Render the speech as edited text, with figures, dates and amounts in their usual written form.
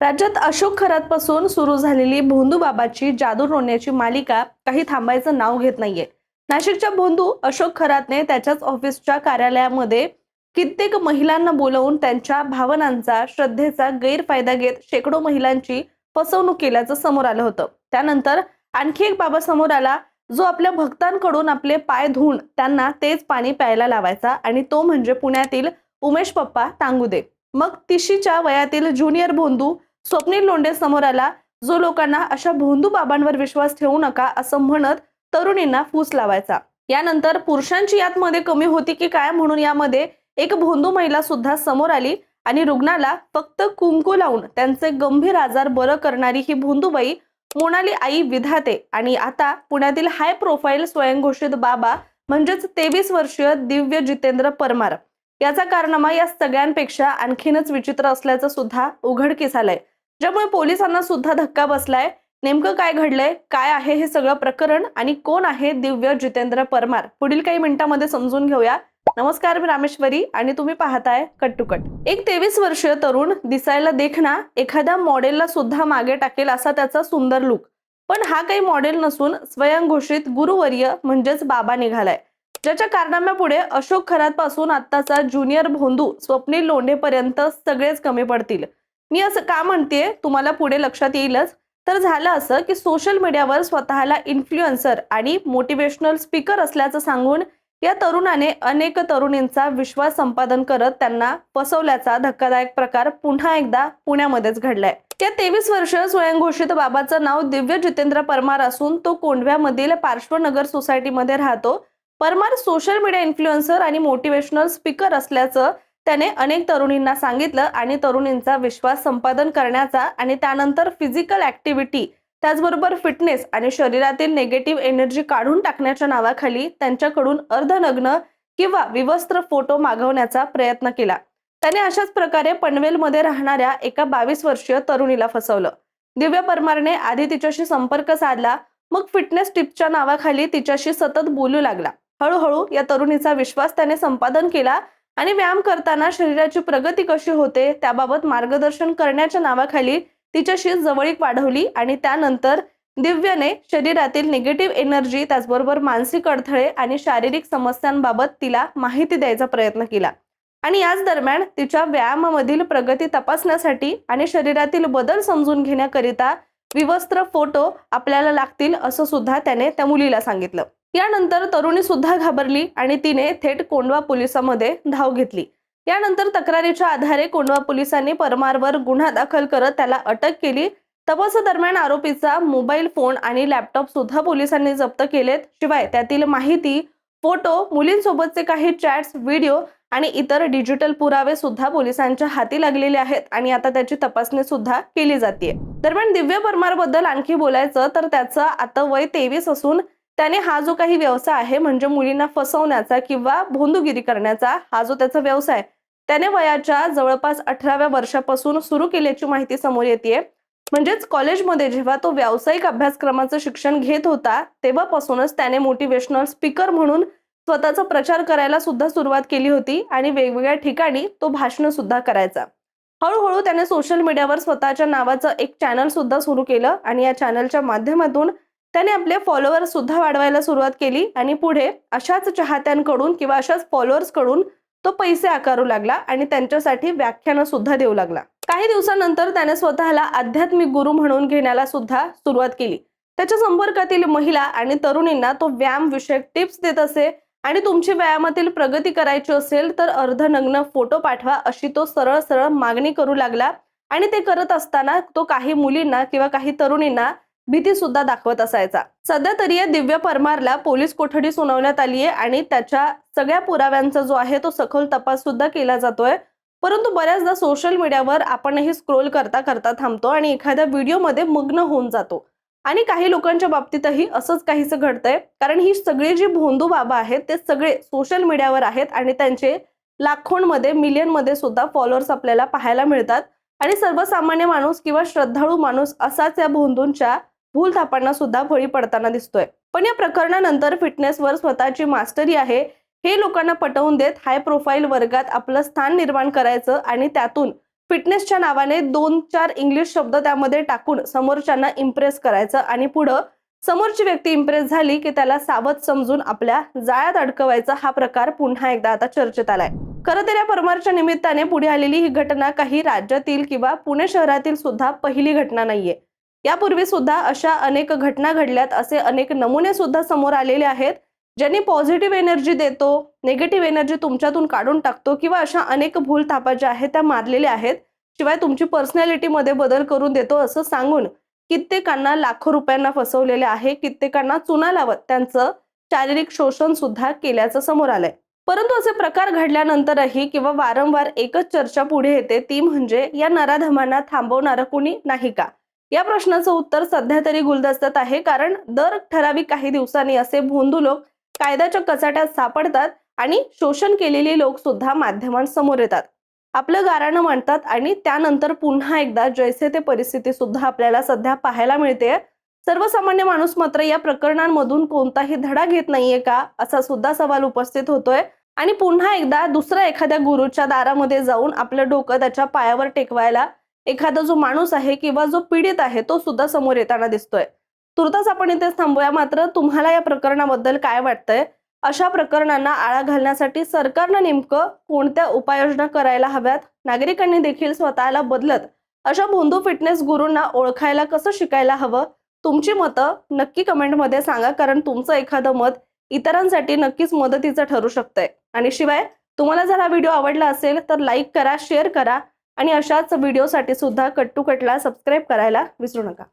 राज्यात अशोक खरातपासून सुरू झालेली भोंदूबाबाची जादू रोवण्याची मालिका काही थांबायचं नाव घेत नाहीये. नाशिकच्या भोंदू अशोक खरातने त्याच्याच ऑफिसच्या कार्यालयामध्ये कित्येक महिलांना बोलवून त्यांच्या भावनांचा, श्रद्धेचा गैरफायदा घेत शेकडो महिलांची फसवणूक केल्याचं समोर आलं होतं. त्यानंतर आणखी एक बाबा समोर आला, जो आपल्या भक्तांकडून आपले पाय धुवून त्यांना तेच पाणी प्यायला लावायचा, आणि तो म्हणजे पुण्यातील उमेश पप्पा टांगुदे. मग 30च्या वयातील ज्युनियर भोंदू स्वप्नील लोंढे समोर आला, जो लोकांना अशा भोंदू बाबांवर विश्वास ठेवू नका असं म्हणत तरुणींना फूस लावायचा. यानंतर पुरुषांची यातमध्ये कमी होती की काय म्हणून यामध्ये एक भोंदू महिला सुद्धा समोर आली आणि रुग्णाला फक्त कुंकू लावून त्यांचे गंभीर आजार बरं करणारी ही भोंदूबाई मोनाली आई विधाते आणि आता पुण्यातील हाय प्रोफाईल स्वयंघोषित बाबा म्हणजेच 23 वर्षीय दिव्य जितेंद्र परमार याचा कारनामा या सगळ्यांपेक्षा आणखीनच विचित्र असल्याचं सुद्धा उघडकीस आलंय, ज्यामुळे पोलिसांना सुद्धा धक्का बसलाय. नेमकं काय घडलंय, काय आहे हे सगळं प्रकरण आणि कोण आहे दिव्य जितेंद्र परमार, पुढील काही मिनिटांमध्ये समजून घेऊया. नमस्कार, मी रामेश्वरी आणि तुम्ही पाहताय कट टू कट. एक 23 वर्षीय तरुण, दिसायला देखना एखाद्या मॉडेलला सुद्धा मागे टाकेल असा त्याचा सुंदर लुक, पण हा काही मॉडेल नसून स्वयंघोषित गुरुवर्य म्हणजेच बाबा निघालाय, ज्याच्या कारनाम्यापुढे अशोक खरात पासून आत्ताचा ज्युनियर भोंदू स्वप्नील लोंढे पर्यंत सगळेच कमी पडतील. मी असं का म्हणतेय तुम्हाला पुढे लक्षात येईलच. तर झालं असं की सोशल मीडियावर स्वतःला इन्फ्लुएन्सर आणि मोटिवेशनल स्पीकर असल्याचं सांगून या तरुणाने अनेक तरुणींचा विश्वास संपादन करत त्यांना फसवल्याचा धक्कादायक प्रकार पुन्हा एकदा पुण्यामध्येच घडलाय. त्या 23 वर्षीय स्वयंघोषित बाबाचं नाव दिव्य जितेंद्र परमार असून तो कोंढव्यामधील पार्श्वनगर सोसायटीमध्ये राहतो. परमार सोशल मीडिया इन्फ्लुएन्सर आणि मोटिवेशनल स्पीकर असल्याचं त्याने अनेक तरुणींना सांगितलं आणि तरुणींचा विश्वास संपादन करण्याचा आणि त्यानंतर फिजिकल ऍक्टिव्हिटी, त्याचबरोबर फिटनेस आणि शरीरातील निगेटिव्ह एनर्जी काढून टाकण्याच्या नावाखाली त्यांच्याकडून अर्धनग्न किंवा विवस्त्र फोटो मागवण्याचा प्रयत्न केला. त्याने अशाच प्रकारे पनवेलमध्ये राहणाऱ्या एका 22 वर्षीय तरुणीला फसवलं. दिव्य परमारने आधी तिच्याशी संपर्क साधला, मग फिटनेस टिप्सच्या नावाखाली तिच्याशी सतत बोलू लागला. हळूहळू या तरुणीचा विश्वास त्याने संपादन केला आणि व्यायाम करताना शरीराची प्रगती कशी होते त्याबाबत मार्गदर्शन करण्याच्या नावाखाली तिच्याशी जवळीक वाढवली आणि त्यानंतर दिव्यने शरीरातील निगेटिव्ह एनर्जी, त्याचबरोबर मानसिक अडथळे आणि शारीरिक समस्यांबाबत तिला माहिती द्यायचा प्रयत्न केला. आणि याच दरम्यान तिच्या व्यायामामधील प्रगती तपासण्यासाठी आणि शरीरातील बदल समजून घेण्याकरिता विवस्त्र फोटो आपल्याला लागतील असं सुद्धा त्याने त्या मुलीला सांगितलं. यानंतर तरुणी सुद्धा घाबरली आणि तिने थेट कोंढवा पोलिसांमध्ये धाव घेतली. यानंतर तक्रारीच्या आधारे कोंढवा पोलिसांनी परमारवर गुन्हा दाखल करत त्याला अटक केली. तपासादरम्यान आरोपीचा मोबाईल फोन आणि लॅपटॉप सुद्धा पोलिसांनी जप्त केलेत. शिवाय त्यातील माहिती, फोटो, मुलींसोबतचे काही चॅट्स, व्हिडिओ आणि इतर डिजिटल पुरावे सुद्धा पोलिसांच्या हाती लागलेले आहेत आणि आता त्याची तपासणी सुद्धा केली जाते. दरम्यान दिव्य परमार बद्दल आणखी बोलायचं तर त्याचं आता वय 23 असून त्याने हा जो काही व्यवसाय आहे म्हणजे मुलींना फसवण्याचा किंवा भोंदूगिरी करण्याचा हा जो त्याचा व्यवसाय त्याने वयाच्या जवळपास 18व्या वर्षापासून सुरू केल्याची माहिती समोर येते. म्हणजेच कॉलेजमध्ये जेव्हा तो व्यावसायिक अभ्यासक्रमाचं शिक्षण घेत होता तेव्हापासूनच त्याने मोटिवेशनल स्पीकर म्हणून स्वतःचा प्रचार करायला सुद्धा सुरुवात केली होती आणि वेगवेगळ्या ठिकाणी तो भाषण सुद्धा करायचा. हळूहळू त्याने सोशल मीडियावर स्वतःच्या नावाचं एक चॅनल सुद्धा सुरू केलं आणि या चॅनलच्या माध्यमातून त्याने आपले फॉलोअर्स सुद्धा वाढवायला सुरुवात केली आणि पुढे अशाच चाहत्यांकडून किंवा अशाच फॉलोअर्स कडून तो पैसे आकारू लागला आणि त्यांच्यासाठी व्याख्यानं सुद्धा देऊ लागला. काही दिवसानंतर त्याने स्वतःला आध्यात्मिक गुरु म्हणून घेण्याला सुद्धा सुरुवात केली. त्याच्या संपर्कातील महिला आणि तरुणींना तो व्यायाम विषयक टिप्स देत असे आणि तुमची व्यायामातील प्रगती करायची असेल तर अर्धनग्न फोटो पाठवा अशी तो सरळ सरळ मागणी करू लागला. आणि ते करत असताना तो काही मुलींना किंवा काही तरुणींना भीती सुद्धा दाखवत असायचा. सध्या तरी या दिव्य परमारला पोलीस कोठडी सुनावण्यात आली आहे आणि त्याच्या सगळ्या पुराव्यांचा जो आहे तो सखोल तपास सुद्धा केला जातोय. परंतु बऱ्याचदा सोशल मीडियावर आपणही स्क्रोल करता करता थांबतो आणि एखाद्या व्हिडिओमध्ये मग्न होऊन जातो आणि काही लोकांच्या बाबतीतही असंच काहीसं घडतंय. कारण ही सगळी जी भोंदू बाबा आहेत ते सगळे सोशल मीडियावर आहेत आणि त्यांचे लाखोंमध्ये, मिलियनमध्ये सुद्धा फॉलोअर्स आपल्याला पाहायला मिळतात आणि सर्वसामान्य माणूस किंवा श्रद्धाळू माणूस असाच या भोंदूंच्या भूलथापांना सुद्धा बळी पडताना दिसतोय. पण या प्रकरणानंतर फिटनेसवर स्वतःची मास्टरी आहे हे लोकांना पटवून देत हाय प्रोफाईल वर्गात आपलं स्थान निर्माण करायचं आणि त्यातून फिटनेसच्या नावाने 2-4 इंग्लिश शब्द त्यामध्ये टाकून समोरच्यांना इम्प्रेस करायचं आणि पुढे समोरची व्यक्ती इम्प्रेस झाली की त्याला सावध समजून आपल्या जाळ्यात अडकवायचा हा प्रकार पुन्हा एकदा आता चर्चेत आलाय। खरं तर या परमारच्या निमित्ताने पुढे आलेली ही घटना काही राज्यातील किंवा पुणे शहरातील सुद्धा पहिली घटना नाहीये। यापूर्वी सुद्धा अशा अनेक घटना घडल्यात, असे अनेक नमुने सुद्धा समोर आलेले आहेत ज्यांनी पॉझिटिव्ह एनर्जी देतो, निगेटिव्ह एनर्जी तुमच्यातून काढून टाकतो किंवा अशा अनेक भूल थापा ज्या आहेत त्या मारलेल्या आहेत, शिवाय तुमची पर्सनॅलिटी मध्ये बदल करून देतो असं सांगून कित्येकांना लाखो रुपयांना फसवलेले आहे, कित्येकांना चुना लावत त्यांचं शारीरिक शोषण सुद्धा केल्याचं समोर आलंय। परंतु असे प्रकार घडल्यानंतरही किंवा वारंवार एकच चर्चा पुढे येते, ती म्हणजे या नराधमांना थांबवणारं कोणी नाही का? या प्रश्नाचं उत्तर सध्या तरी गुलदस्त्यात आहे, कारण दर ठराविक काही दिवसांनी असे भोंदू लोक कायद्याच्या कचाट्यात सापडतात आणि शोषण केलेली लोक सुद्धा माध्यमांसमोर येतात, आपलं गाऱ्हाणं मांडतात आणि त्यानंतर पुन्हा एकदा जैसे ते परिस्थिती सुद्धा आपल्याला सध्या पाहायला मिळते। सर्वसामान्य माणूस मात्र या प्रकरणांमधून कोणताही धडा घेत नाहीये का, असा सुद्धा सवाल उपस्थित होतोय आणि पुन्हा एकदा दुसऱ्या एखाद्या गुरुच्या दारामध्ये जाऊन आपलं डोकं त्याच्या पायावर टेकवायला एखादा जो माणूस आहे किंवा जो पीडित आहे तो सुद्धा समोर येताना दिसतोय। तुर्तास आपण इथेच थांबूया। मात्र तुम्हाला या प्रकरणाबद्दल काय वाटतंय? अशा प्रकरणांना आळा घालण्यासाठी सरकारनं नेमकं कोणत्या उपाययोजना करायला हव्यात? नागरिकांनी देखील स्वतःला बदलत अशा भोंदू फिटनेस गुरूंना ओळखायला कसं शिकायला हवं? तुमची मतं नक्की कमेंटमध्ये सांगा, कारण तुमचं एखादं मत इतरांसाठी नक्कीच मदतीचं ठरू शकतंय। आणि शिवाय तुम्हाला जर हा व्हिडिओ आवडला असेल तर लाईक करा, शेअर करा आणि अशाच व्हिडिओसाठी सुद्धा कट टू कटला सबस्क्राईब करायला विसरू नका।